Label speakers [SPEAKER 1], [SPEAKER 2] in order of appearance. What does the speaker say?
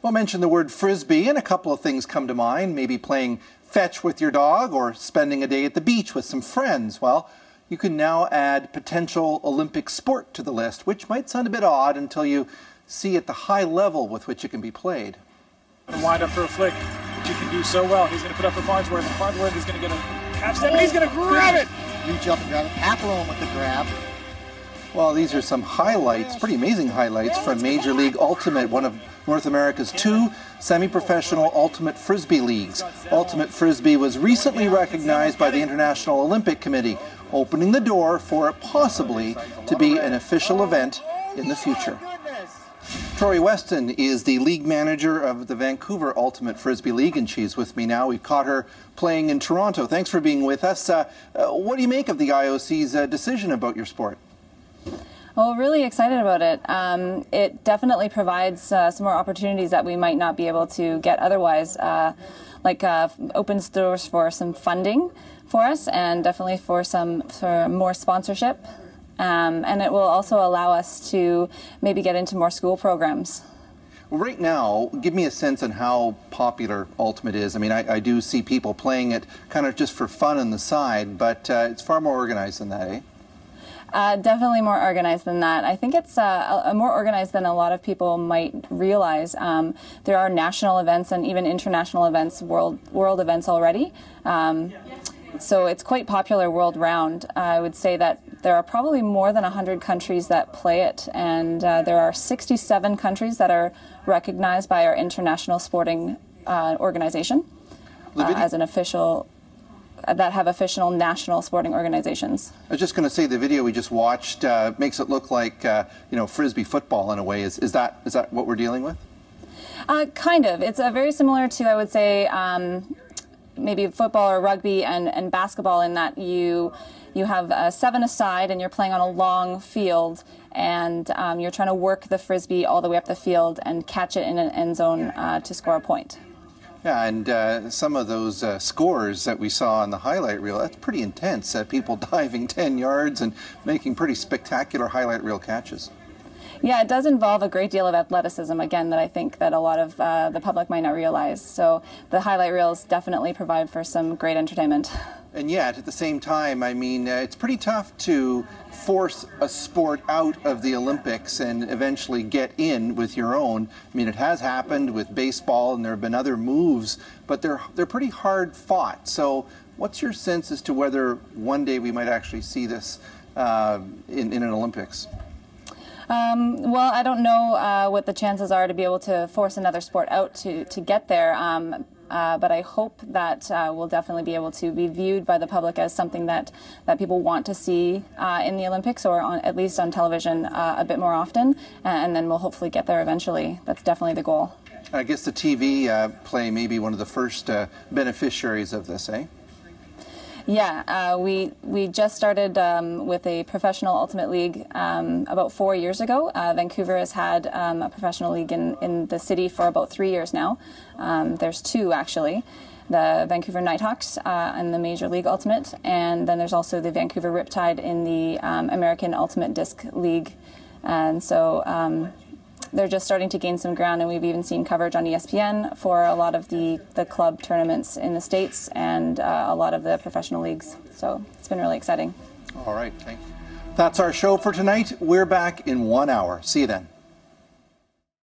[SPEAKER 1] Well, mention the word Frisbee and a couple of things come to mind. Maybe playing fetch with your dog or spending a day at the beach with some friends. Well, you can now add potential Olympic sport to the list, which might sound a bit odd until you see at the high level with which it can be played.
[SPEAKER 2] Wind up for a flick, which he can do so well. He's going to put up for Farnsworth, and Farnsworth is going to get a half step, and he's going to grab it!
[SPEAKER 3] Reach up and grab it. Papillon with the grab.
[SPEAKER 1] Well, these are some highlights, pretty amazing highlights from Major League Ultimate, one of North America's two semi-professional Ultimate Frisbee leagues. Ultimate Frisbee was recently recognized by the International Olympic Committee, opening the door for it possibly to be an official event in the future. Troë Weston is the league manager of the Vancouver Ultimate Frisbee League, and she's with me now. We've caught her playing in Toronto. Thanks for being with us. What do you make of the IOC's decision about your sport?
[SPEAKER 4] Well, really excited about it. It definitely provides some more opportunities that we might not be able to get otherwise, opens doors for some funding for us and definitely for more sponsorship. And it will also allow us to maybe get into more school programs.
[SPEAKER 1] Well, right now, give me a sense on how popular Ultimate is. I mean, I do see people playing it kind of just for fun on the side, but it's far more organized than that, eh?
[SPEAKER 4] Definitely more organized than that. I think it's more organized than a lot of people might realize. There are national events and even international events, world events already. So it's quite popular world round. I would say that there are probably more than 100 countries that play it, and there are 67 countries that are recognized by our international sporting organization as an official. That have official national sporting organizations. I
[SPEAKER 1] was just going to say the video we just watched makes it look like Frisbee football in a way. Is that what we're dealing with?
[SPEAKER 4] Kind of. It's very similar to, I would say, maybe football or rugby and basketball, in that you have 7 aside and you're playing on a long field, and you're trying to work the Frisbee all the way up the field and catch it in an end zone to score a point.
[SPEAKER 1] Yeah, and some of those scores that we saw on the highlight reel, that's pretty intense. People diving 10 yards and making pretty spectacular highlight reel catches.
[SPEAKER 4] Yeah, it does involve a great deal of athleticism, again, that I think that a lot of the public might not realize. So the highlight reels definitely provide for some great entertainment.
[SPEAKER 1] And yet, at the same time, I mean, it's pretty tough to force a sport out of the Olympics and eventually get in with your own. I mean, it has happened with baseball, and there have been other moves, but they're pretty hard fought. So what's your sense as to whether one day we might actually see this in an Olympics?
[SPEAKER 4] Well, I don't know what the chances are to be able to force another sport out to get there. But I hope that we'll definitely be able to be viewed by the public as something that people want to see in the Olympics, or at least on television a bit more often, and then we'll hopefully get there eventually. That's definitely the goal.
[SPEAKER 1] I guess the TV play may be one of the first beneficiaries of this, eh?
[SPEAKER 4] Yeah, we just started with a professional Ultimate League about 4 years ago. Vancouver has had a professional league in the city for about 3 years now. There's 2 actually, the Vancouver Nighthawks and the Major League Ultimate, and then there's also the Vancouver Riptide in the American Ultimate Disc League. And so they're just starting to gain some ground, and we've even seen coverage on ESPN for a lot of the club tournaments in the States and a lot of the professional leagues. So it's been really exciting.
[SPEAKER 1] All right, thank you. That's our show for tonight. We're back in 1 hour. See you then.